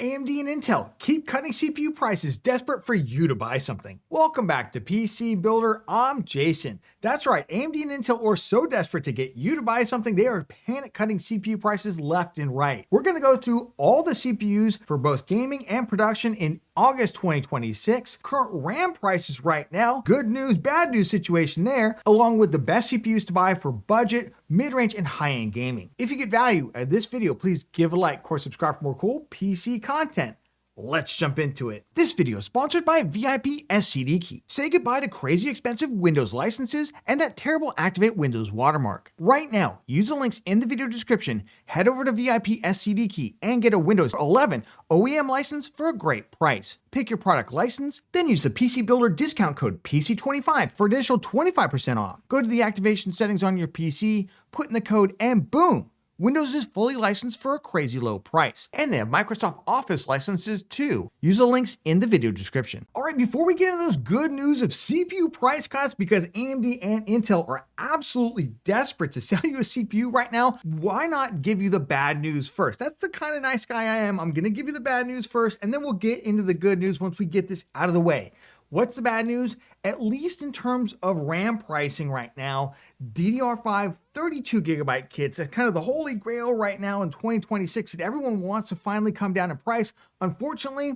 AMD and Intel keep cutting CPU prices, desperate for you to buy something. Welcome back to PC Builder. I'm Jason. That's right, AMD and Intel are so desperate to get you to buy something, they are panic cutting CPU prices left and right. We're going to go through all the CPUs for both gaming and production in August 2026, current RAM prices right now, good news, bad news situation there, along with the best CPUs to buy for budget, mid-range, and high-end gaming. If you get value out of this video, please give a like, of course, subscribe for more cool PC content. Let's jump into it. This video is sponsored by VIP SCD Key. Say goodbye to crazy expensive Windows licenses and that terrible Activate Windows watermark. Right now, use the links in the video description, head over to VIP SCD Key and get a Windows 11 OEM license for a great price. Pick your product license, then use the PC Builder discount code PC25 for additional 25% off. Go to the activation settings on your PC, put in the code, and boom! Windows is fully licensed for a crazy low price. And they have Microsoft Office licenses too. Use the links in the video description. All right, before we get into those good news of CPU price cuts, because AMD and Intel are absolutely desperate to sell you a CPU right now, why not give you the bad news first? That's the kind of nice guy I am. I'm gonna give you the bad news first, and then we'll get into the good news once we get this out of the way. What's the bad news? At least in terms of RAM pricing right now, DDR5 32GB kits, that's kind of the holy grail right now in 2026 that everyone wants to finally come down in price. Unfortunately,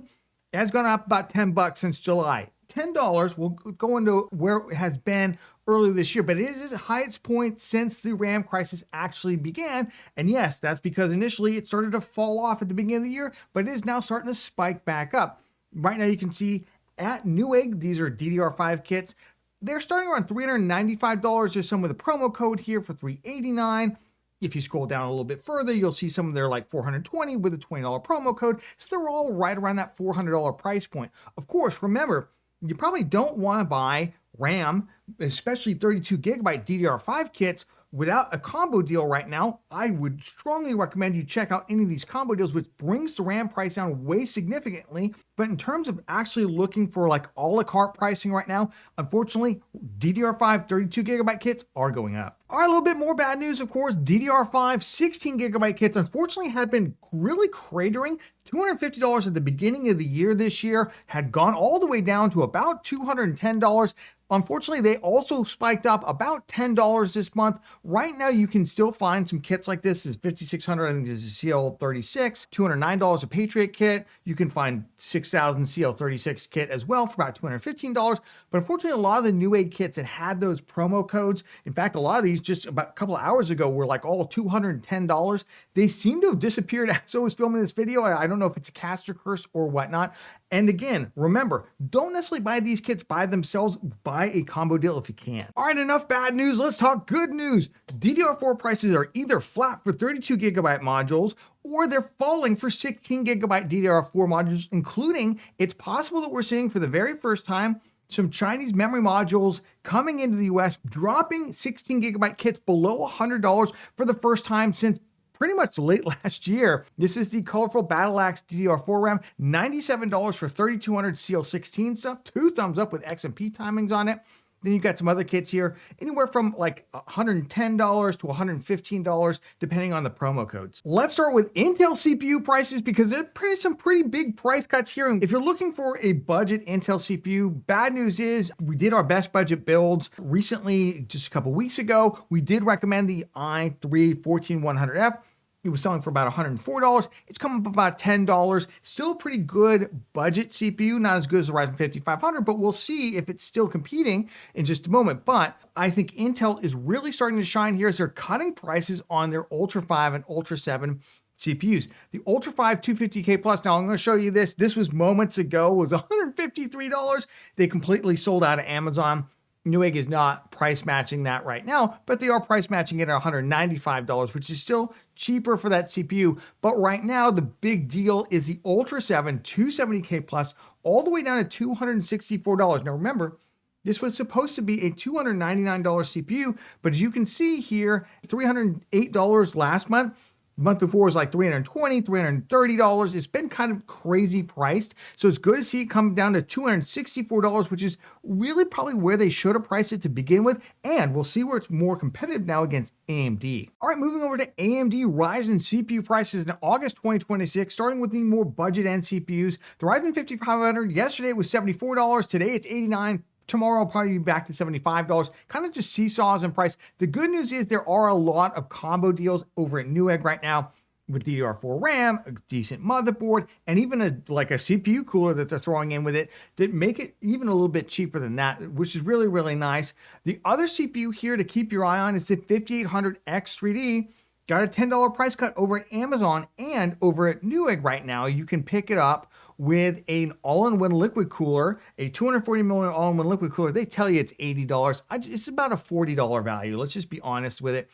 it has gone up about $10 since July. $10 will go into where it has been earlier this year, but it is its highest point since the RAM crisis actually began. And yes, that's because initially it started to fall off at the beginning of the year, but it is now starting to spike back up. Right now you can see at Newegg, these are DDR5 kits. They're starting around $395. There's some with a promo code here for $389. If you scroll down a little bit further, you'll see some of their like $420 with a $20 promo code. So they're all right around that $400 price point. Of course, remember, you probably don't want to buy RAM, especially 32GB DDR5 kits, without a combo deal right now. I would strongly recommend you check out any of these combo deals, which brings the RAM price down way significantly. But in terms of actually looking for like a la carte pricing right now, unfortunately, DDR5 32GB kits are going up. All right, a little bit more bad news, of course. DDR5 16GB kits unfortunately had been really cratering. $250 at the beginning of the year this year, had gone all the way down to about $210. Unfortunately, they also spiked up about $10 this month. Right now, you can still find some kits like this. This is $5,600, I think this is CL36, $209 a Patriot kit. You can find 6,000 CL36 kit as well for about $215. But unfortunately, a lot of the Newegg kits that had those promo codes, in fact, a lot of these just about a couple of hours ago were like all $210. They seem to have disappeared as I was filming this video. I don't know if it's a caster curse or whatnot. And again, remember, don't necessarily buy these kits by themselves. Buy a combo deal if you can. All right, enough bad news. Let's talk good news. DDR4 prices are either flat for 32GB modules or they're falling for 16GB DDR4 modules, including it's possible that we're seeing for the very first time some Chinese memory modules coming into the US, dropping 16GB kits below $100 for the first time since pretty much late last year. This is the colorful Battle Axe DDR4 RAM, $97 for 3200 CL16 stuff, 2 thumbs up with XMP timings on it. Then you've got some other kits here, anywhere from like $110 to $115, depending on the promo codes. Let's start with Intel CPU prices because there are some pretty big price cuts here. And if you're looking for a budget Intel CPU, bad news is we did our best budget builds recently, just a couple weeks ago. We did recommend the i3-14100F. It was selling for about $104. It's coming up about $10. Still a pretty good budget CPU, not as good as the Ryzen 5500, but we'll see if it's still competing in just a moment. But I think Intel is really starting to shine here as they're cutting prices on their Ultra 5 and Ultra 7 CPUs. The Ultra 5 250K Plus, now I'm going to show you this. This was moments ago, was $153. They completely sold out of Amazon. Newegg is not price matching that right now, but they are price matching it at $195, which is still cheaper for that CPU. But right now, the big deal is the Ultra 7 270K Plus, all the way down to $264. Now remember, this was supposed to be a $299 CPU, but as you can see here, $308 last month. The month before was like $320, $330. It's been kind of crazy priced. So it's good to see it come down to $264, which is really probably where they should have priced it to begin with. And we'll see where it's more competitive now against AMD. All right, moving over to AMD Ryzen CPU prices in August 2026, starting with the more budget end CPUs. The Ryzen 5500, yesterday it was $74. Today it's $89. Tomorrow I'll probably be back to $75, kind of just seesaws in price. The good news is there are a lot of combo deals over at Newegg right now with DDR4 RAM, a decent motherboard, and even a CPU cooler that they're throwing in with it that make it even a little bit cheaper than that, which is really, really nice. The other CPU here to keep your eye on is the 5800 X3D. Got a $10 price cut over at Amazon and over at Newegg right now. You can pick it up with an all-in-one liquid cooler, a 240 millimeter all-in-one liquid cooler. They tell you it's $80. It's about a $40 value. Let's just be honest with it.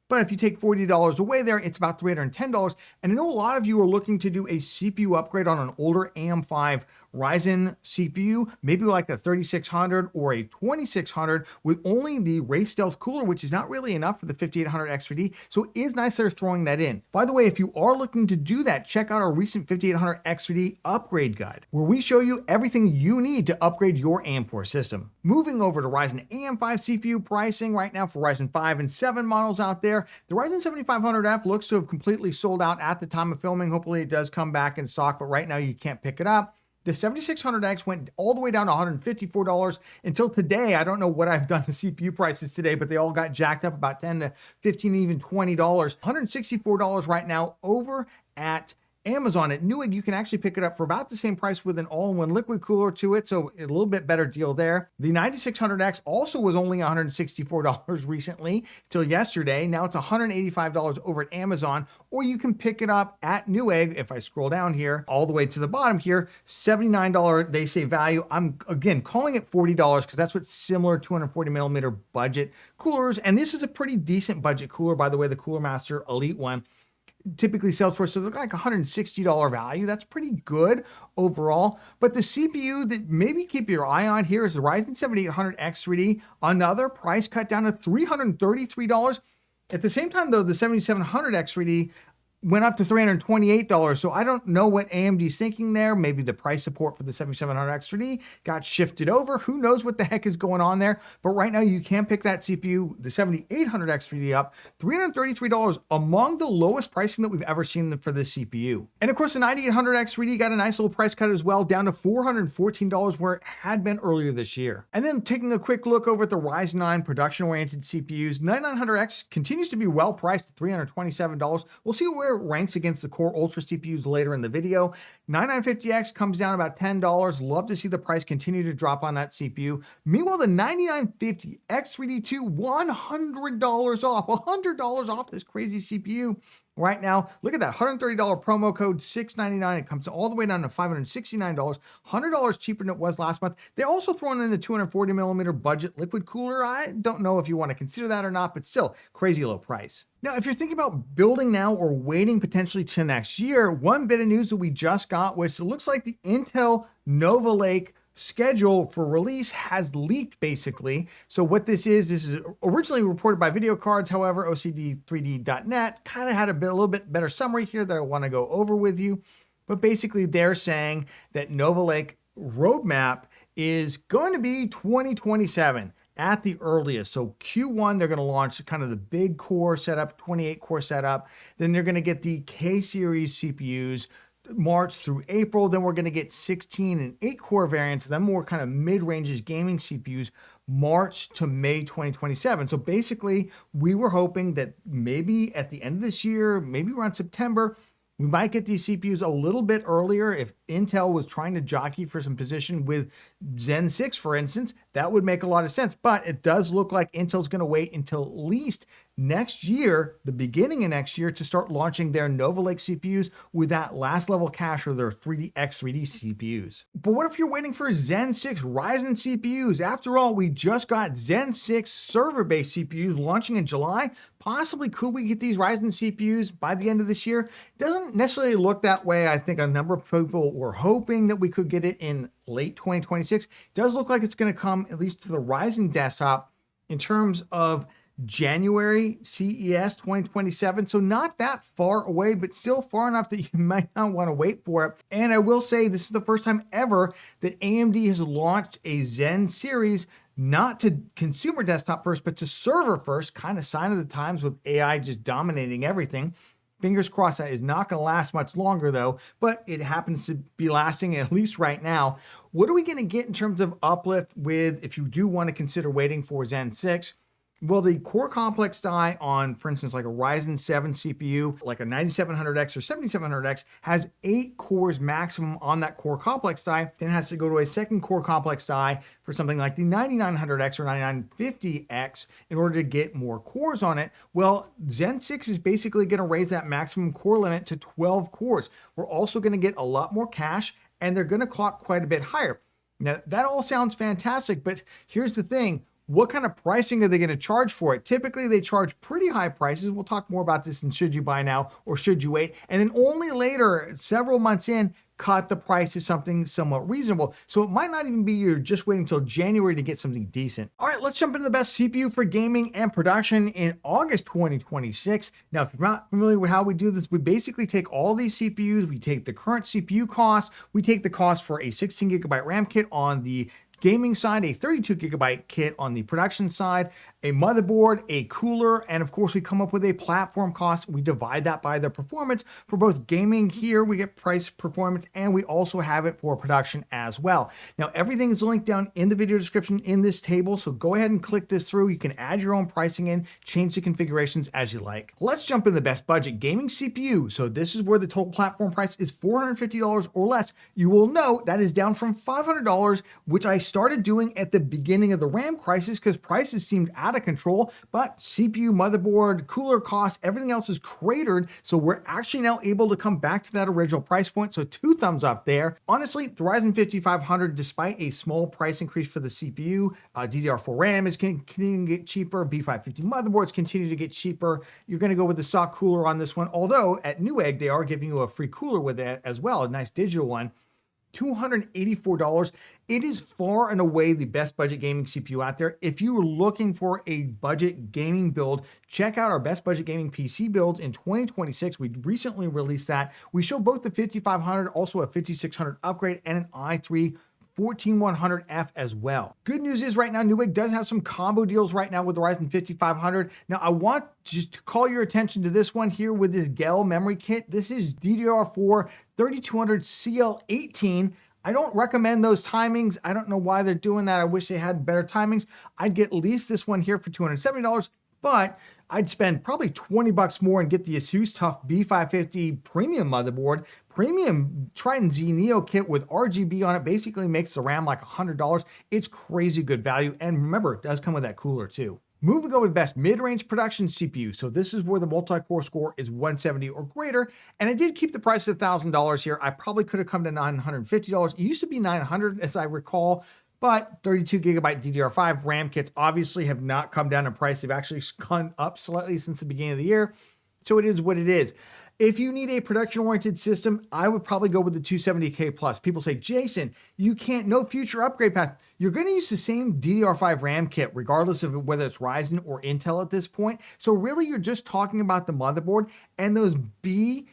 But if you take $40 away there, it's about $310. And I know a lot of you are looking to do a CPU upgrade on an older AM5 Ryzen CPU, maybe like a 3600 or a 2600 with only the Ray Stealth cooler, which is not really enough for the 5800 X3D. So it is nice they're throwing that in. By the way, if you are looking to do that, check out our recent 5800 X3D upgrade guide, where we show you everything you need to upgrade your AM4 system. Moving over to Ryzen AM5 CPU pricing right now for Ryzen 5 and 7 models out there. The Ryzen 7500F looks to have completely sold out at the time of filming. Hopefully it does come back in stock, but right now you can't pick it up. The 7600X went all the way down to $154 until today. I don't know what I've done to CPU prices today, but they all got jacked up about $10 to $15, even $20. $164 right now over at Amazon. At Newegg, you can actually pick it up for about the same price with an all-in-one liquid cooler to it, so a little bit better deal there. The 9600X also was only $164 recently till yesterday. Now it's $185 over at Amazon, or you can pick it up at Newegg. If I scroll down here all the way to the bottom here, $79 they say value. I'm again calling it $40 because that's what similar 240 millimeter budget coolers, and this is a pretty decent budget cooler, by the way, the Cooler Master Elite one. Typically sells for so like $160 value. That's pretty good overall. But the CPU that maybe keep your eye on here is the Ryzen 7800 X3D, another price cut down to $333. At the same time though, the 7700 X3D went up to $328. So I don't know what AMD's thinking there. Maybe the price support for the 7700 X3D got shifted over. Who knows what the heck is going on there? But right now you can pick that CPU, the 7800 X3D up, $333, among the lowest pricing that we've ever seen for this CPU. And of course the 9800 X3D got a nice little price cut as well, down to $414 where it had been earlier this year. And then taking a quick look over at the Ryzen 9 production-oriented CPUs, 9900X continues to be well priced at $327. We'll see where it ranks against the Core Ultra CPUs later in the video. 9950X comes down about $10. Love to see the price continue to drop on that CPU. Meanwhile, the 9950 X3D2, $100 off, $100 off this crazy CPU. Right now, look at that, $130 promo code, $699. It comes all the way down to $569, $100 cheaper than it was last month. They also thrown in the 240 millimeter budget liquid cooler. I don't know if you want to consider that or not, but still crazy low price. Now, if you're thinking about building now or waiting potentially to next year, one bit of news that we just got, which it looks like the Intel Nova Lake schedule for release has leaked basically. So what this is originally reported by Video Cards. However, OCD3D.net kind of had a little bit better summary here that I want to go over with you. But basically they're saying that Nova Lake roadmap is going to be 2027 at the earliest. So Q1, they're going to launch kind of the big core setup, 28 core setup. Then they're going to get the K series CPUs March through April. Then we're going to get 16 and 8 core variants, then more kind of mid-ranges gaming CPUs March to May 2027. So basically we were hoping that maybe at the end of this year, maybe around September, we might get these CPUs a little bit earlier. If Intel was trying to jockey for some position with Zen 6, for instance, that would make a lot of sense. But it does look like Intel's going to wait until at least next year, the beginning of next year, to start launching their Nova Lake CPUs with that last level cache or their X3D CPUs. But what if you're waiting for Zen 6 Ryzen CPUs? After all, we just got Zen 6 server-based CPUs launching in July. Possibly could we get these Ryzen CPUs by the end of this year? Doesn't necessarily look that way. I think a number of people were hoping that we could get it in late 2026. It does look like it's going to come at least to the Ryzen desktop in terms of January CES 2027. So not that far away, but still far enough that you might not want to wait for it. And I will say this is the first time ever that AMD has launched a Zen series, not to consumer desktop first, but to server first, kind of sign of the times with AI just dominating everything. Fingers crossed that is not going to last much longer though, but it happens to be lasting at least right now. What are we going to get in terms of uplift with, if you do want to consider waiting for Zen 6? Well, the core complex die on, for instance, like a Ryzen 7 CPU, like a 9700X or 7700X, has 8 cores maximum on that core complex die. Then it has to go to a second core complex die for something like the 9900X or 9950X in order to get more cores on it. Well, Zen 6 is basically going to raise that maximum core limit to 12 cores. We're also going to get a lot more cache, and they're going to clock quite a bit higher. Now, that all sounds fantastic, but here's the thing. What kind of pricing are they going to charge for it? Typically, they charge pretty high prices. We'll talk more about this in should you buy now or should you wait. And then only later, several months in, cut the price to something somewhat reasonable. So it might not even be you're just waiting until January to get something decent. All right, let's jump into the best CPU for gaming and production in August 2026. Now, if you're not familiar with how we do this, we basically take all these CPUs, we take the current CPU cost, we take the cost for a 16 gigabyte RAM kit on the gaming side, a 32 gigabyte kit on the production side, a motherboard, a cooler, and of course we come up with a platform cost. We divide that by the performance. For both gaming here, we get price performance, and we also have it for production as well. Now, everything is linked down in the video description in this table, so go ahead and click this through. You can add your own pricing in, change the configurations as you like. Let's jump into the best budget gaming CPU. So this is where the total platform price is $450 or less. You will note that is down from $500, which I started doing at the beginning of the RAM crisis because prices seemed out of control, but CPU, motherboard, cooler costs, everything else is cratered. So we're actually now able to come back to that original price point. So 2 thumbs up there. Honestly, the Ryzen 5500, despite a small price increase for the CPU, DDR4 RAM is continuing to get cheaper. B550 motherboards continue to get cheaper. You're going to go with the stock cooler on this one. Although at Newegg, they are giving you a free cooler with it as well, a nice digital one. $284. It is far and away the best budget gaming CPU out there. If you are looking for a budget gaming build, check out our best budget gaming PC builds in 2026. We recently released that. We show both the 5500, also a 5600 upgrade, and an i3 14100F as well. Good news is right now, Newegg does have some combo deals right now with the Ryzen 5500. Now, I want just to call your attention to this one here with this Gel memory kit. This is DDR4 3200 CL18. I don't recommend those timings. I don't know why they're doing that. I wish they had better timings. I'd get at least this one here for $270, but I'd spend probably 20 bucks more and get the Asus TUF B550 premium motherboard. Premium Trident Z Neo kit with RGB on it basically makes the RAM like $100. It's crazy good value. And remember, it does come with that cooler too. Moving on with best mid-range production CPU. So this is where the multi-core score is 170 or greater. And I did keep the price at $1,000 here. I probably could have come to $950. It used to be $900 as I recall. But 32 gigabyte DDR5 RAM kits obviously have not come down in price. They've actually gone up slightly since the beginning of the year. So it is what it is. If you need a production-oriented system, I would probably go with the 270K plus. People say, Jason, you can't, no future upgrade path. You're going to use the same DDR5 RAM kit, regardless of whether it's Ryzen or Intel at this point. So really, you're just talking about the motherboard, and those B860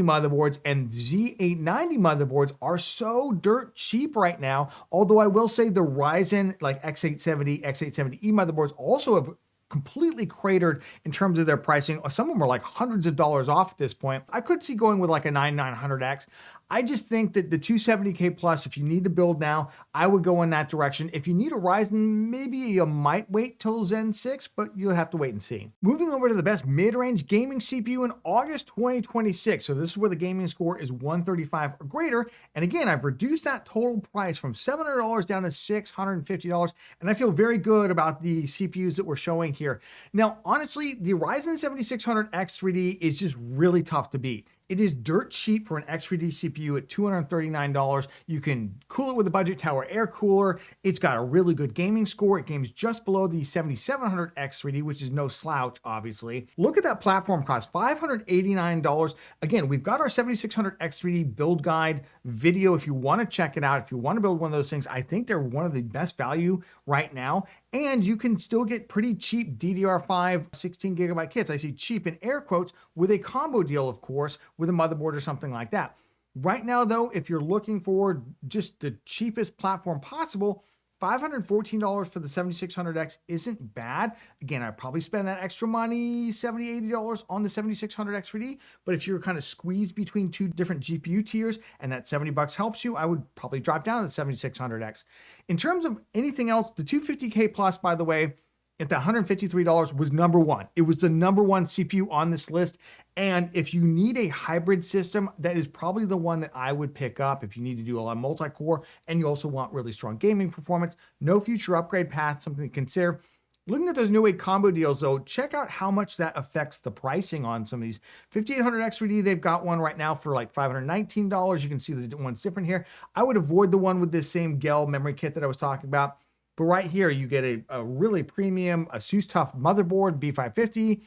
motherboards and Z890 motherboards are so dirt cheap right now. Although I will say the Ryzen, like X870, X870E motherboards also have completely cratered in terms of their pricing. Some of them are like hundreds of dollars off at this point. I could see going with like a 9900X. I just think that the 270K plus, if you need to build now, I would go in that direction. If you need a Ryzen, maybe you might wait till Zen 6, but you'll have to wait and see. Moving over to the best mid-range gaming CPU in August 2026. So this is where the gaming score is 135 or greater. And again, I've reduced that total price from $700 down to $650. And I feel very good about the CPUs that we're showing here. Now, honestly, the Ryzen 7600 X3D is just really tough to beat. It is dirt cheap for an X3D CPU at $239. You can cool it with a budget tower air cooler. It's got a really good gaming score. It games just below the 7700 X3D, which is no slouch, obviously. Look at that platform cost, $589. Again, we've got our 7600 X3D build guide video if you want to check it out. If you want to build one of those things, I think they're one of the best value right now. And you can still get pretty cheap DDR5 16 gigabyte kits. I see cheap in air quotes with a combo deal, of course, with a motherboard or something like that. Right now, though, if you're looking for just the cheapest platform possible, $514 for the 7600X isn't bad. Again, I'd probably spend that extra money, $70, $80 on the 7600 X3D. But if you're kind of squeezed between two different GPU tiers and that $70 helps you, I would probably drop down to the 7600X. In terms of anything else, the 250K Plus, by the way, at the $153 was number one. It was the number one CPU on this list. And if you need a hybrid system, that is probably the one that I would pick up if you need to do a lot of multi-core and you also want really strong gaming performance. No future upgrade path, something to consider. Looking at those Newegg combo deals though, check out how much that affects the pricing on some of these. 5800 X3D, they've got one right now for like $519. You can see the one's different here. I would avoid the one with this same Gel memory kit that I was talking about. But right here, you get a really premium ASUS Tough motherboard, B550,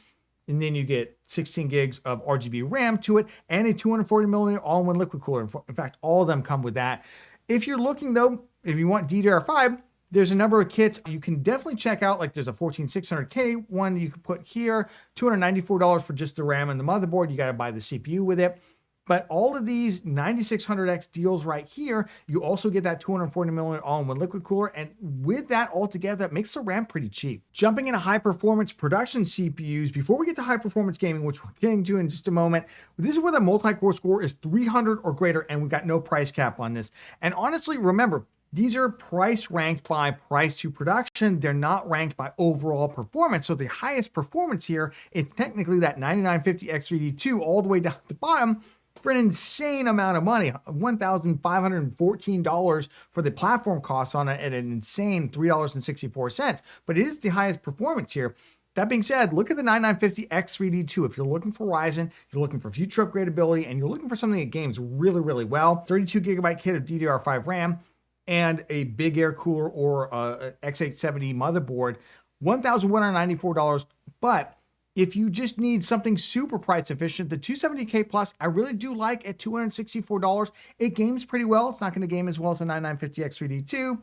and then you get 16 gigs of RGB RAM to it and a 240 millimeter all-in-one liquid cooler. In fact, all of them come with that. If you're looking though, if you want DDR5, there's a number of kits you can definitely check out. Like there's a 14600K one you can put here, $294 for just the RAM and the motherboard. You got to buy the CPU with it. But all of these 9600X deals right here, you also get that 240 millimeter all-in-one liquid cooler. And with that all together, it makes the RAM pretty cheap. Jumping into high performance production CPUs, before we get to high performance gaming, which we're getting to in just a moment, this is where the multi-core score is 300 or greater, and we've got no price cap on this. And honestly, remember, these are price ranked by price to production. They're not ranked by overall performance. So the highest performance here is technically that 9950 X3D2 all the way down at the bottom, for an insane amount of money, $1,514 for the platform costs on it at an insane $3.64. But it is the highest performance here. That being said, look at the 9950 X3D2. If you're looking for Ryzen, you're looking for future upgradability, and you're looking for something that games really, really well, 32 gigabyte kit of DDR5 RAM and a big air cooler or a X870 motherboard, $1,194. But if you just need something super price efficient, the 270K Plus, I really do like at $264. It games pretty well. It's not going to game as well as the 9950 X3D2,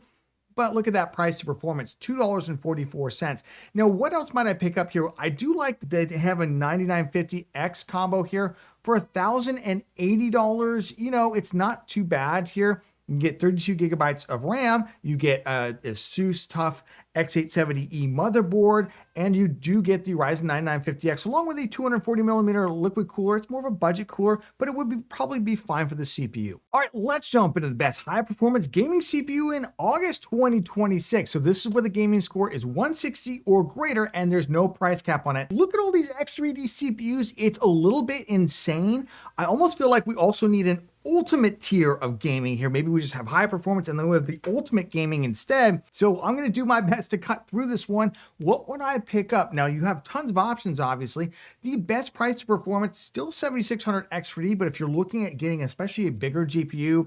but look at that price to performance, $2.44. Now, what else might I pick up here? I do like that they have a 9950X combo here for $1,080. You know, it's not too bad here. You get 32 gigabytes of RAM, you get a ASUS Tough X870E motherboard, and you do get the Ryzen 9950X along with a 240 millimeter liquid cooler. It's more of a budget cooler, but it would probably be fine for the CPU. All right, let's jump into the best high performance gaming CPU in August 2026. So this is where the gaming score is 160 or greater, and there's no price cap on it. Look at all these X3D CPUs. It's a little bit insane. I almost feel like we also need an ultimate tier of gaming here. Maybe we just have high performance and then we have the ultimate gaming instead. So I'm going to do my best to cut through this one. What would I pick up? Now you have tons of options, obviously. The best price to performance, still 7600 X3D, but if you're looking at getting especially a bigger GPU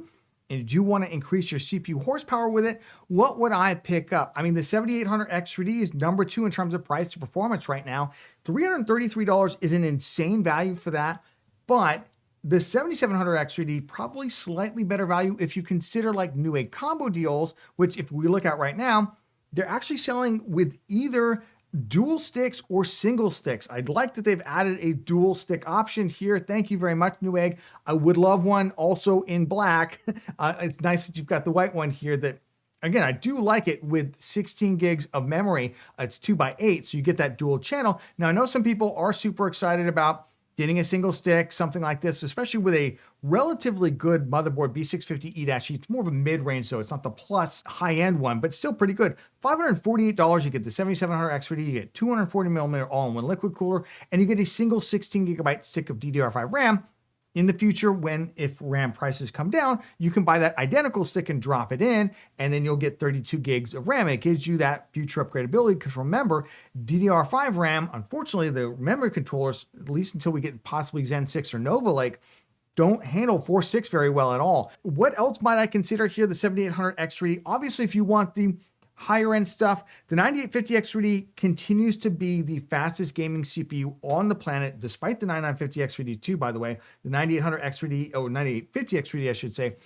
and you want to increase your CPU horsepower with it, what would I pick up? I mean, the 7800 X3D is number 2 in terms of price to performance right now. $333 is an insane value for that, but the 7700 X3D, probably slightly better value if you consider like Newegg combo deals, which if we look at right now, they're actually selling with either dual sticks or single sticks. I'd like that they've added a dual stick option here. Thank you very much, Newegg. I would love one also in black. It's nice that you've got the white one here that, again, I do like it with 16 gigs of memory. It's 2x8, so you get that dual channel. Now, I know some people are super excited about getting a single stick, something like this, especially with a relatively good motherboard, B650E-E. It's more of a mid-range, though. It's not the plus high-end one, but still pretty good. $548, you get the 7700 X3D, you get 240 millimeter all-in-one liquid cooler, and you get a single 16 gigabyte stick of DDR5 RAM. In the future, if RAM prices come down, you can buy that identical stick and drop it in, and then you'll get 32 gigs of RAM. It gives you that future upgradability, because remember, DDR5 RAM, unfortunately, the memory controllers, at least until we get possibly Zen 6 or Nova Lake, don't handle 4.6 very well at all. What else might I consider here? The 7800 X3D. Obviously, if you want the higher end stuff, the 9850 X3D continues to be the fastest gaming CPU on the planet, despite the 9950 X3D2, by the way. The 9800 X3D, or 9850 X3D, I should say,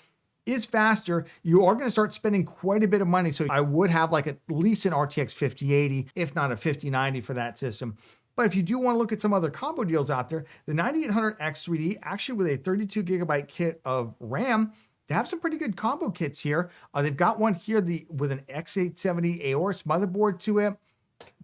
is faster, you are going to start spending quite a bit of money. So I would have like at least an RTX 5080, if not a 5090 for that system. But if you do want to look at some other combo deals out there, the 9800 X3D, actually with a 32 gigabyte kit of RAM, they have some pretty good combo kits here. They've got one here with an X870 Aorus motherboard to it.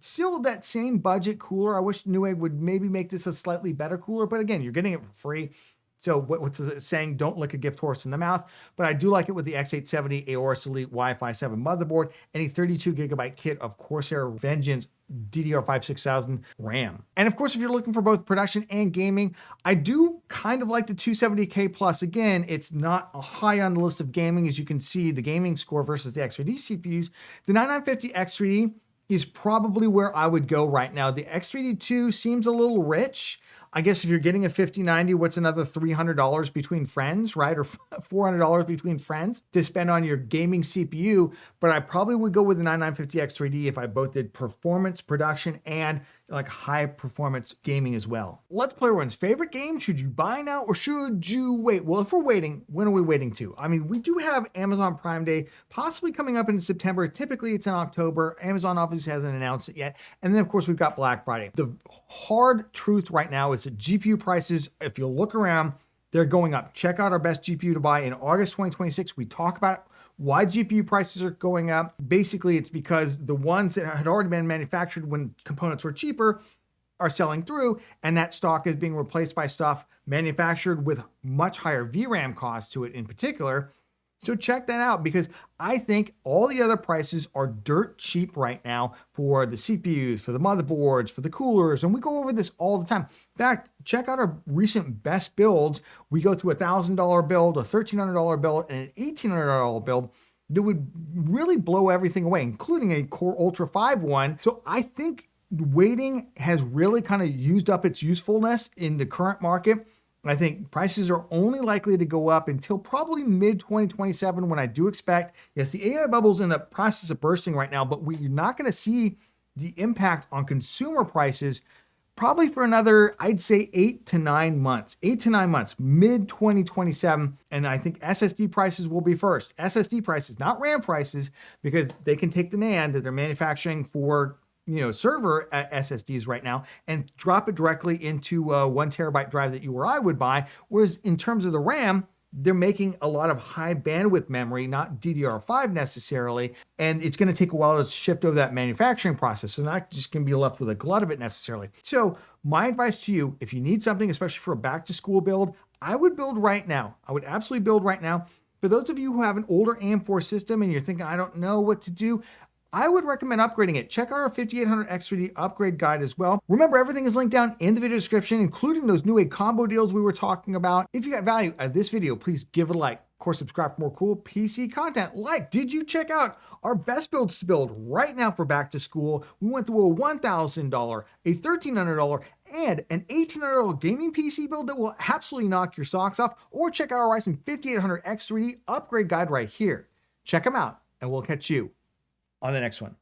Still that same budget cooler. I wish Newegg would maybe make this a slightly better cooler, but again, you're getting it for free. So what's the saying? Don't lick a gift horse in the mouth. But I do like it with the X870 Aorus Elite Wi-Fi 7 motherboard and a 32 gigabyte kit of Corsair Vengeance DDR5 6000 RAM. And of course, if you're looking for both production and gaming, I do kind of like the 270K Plus. Again, it's not high on the list of gaming. As you can see, the gaming score versus the X3D CPUs. The 9950 X3D is probably where I would go right now. The X3D2 seems a little rich. I guess if you're getting a 5090, what's another $300 between friends, right? Or $400 between friends to spend on your gaming CPU. But I probably would go with the 9950 X3D if I both did performance, production, and like high performance gaming as well. Let's play everyone's favorite game. Should you buy now or should you wait? Well, if we're waiting, when are we waiting to? I mean, we do have Amazon Prime Day possibly coming up in September. Typically it's in October. Amazon obviously hasn't announced it yet. And then of course we've got Black Friday. The hard truth right now is that GPU prices, if you look around, they're going up. Check out our best GPU to buy in August 2026. We talk about why GPU prices are going up. Basically, it's because the ones that had already been manufactured when components were cheaper are selling through, and that stock is being replaced by stuff manufactured with much higher VRAM costs to it in particular. So check that out, because I think all the other prices are dirt cheap right now for the CPUs, for the motherboards, for the coolers, and we go over this all the time. In fact, check out our recent best builds. We go through a $1,000 build, a $1,300 build, and an $1,800 build that would really blow everything away, including a Core Ultra 5 one. So I think waiting has really kind of used up its usefulness in the current market. I think prices are only likely to go up until probably mid-2027, when I do expect, yes, the AI bubble's in the process of bursting right now, but we're not going to see the impact on consumer prices probably for another, I'd say 8 to 9 months, mid-2027. And I think SSD prices will be first. SSD prices, not RAM prices, because they can take the NAND that they're manufacturing for server SSDs right now and drop it directly into a 1 terabyte drive that you or I would buy. Whereas in terms of the RAM, they're making a lot of high bandwidth memory, not DDR5 necessarily. And it's going to take a while to shift over that manufacturing process. So not just going to be left with a glut of it necessarily. So my advice to you, if you need something, especially for a back to school build, I would build right now. I would absolutely build right now. For those of you who have an older AM4 system and you're thinking, I don't know what to do, I would recommend upgrading it. Check out our 5800 X3D upgrade guide as well. Remember, everything is linked down in the video description, including those Newegg combo deals we were talking about. If you got value out of this video, please give it a like. Of course, subscribe for more cool PC content. Like, did you check out our best builds to build right now for back to school? We went through a $1,000, a $1,300, and an $1,800 gaming PC build that will absolutely knock your socks off. Or check out our Ryzen 5800 X3D upgrade guide right here. Check them out, and we'll catch you on the next one.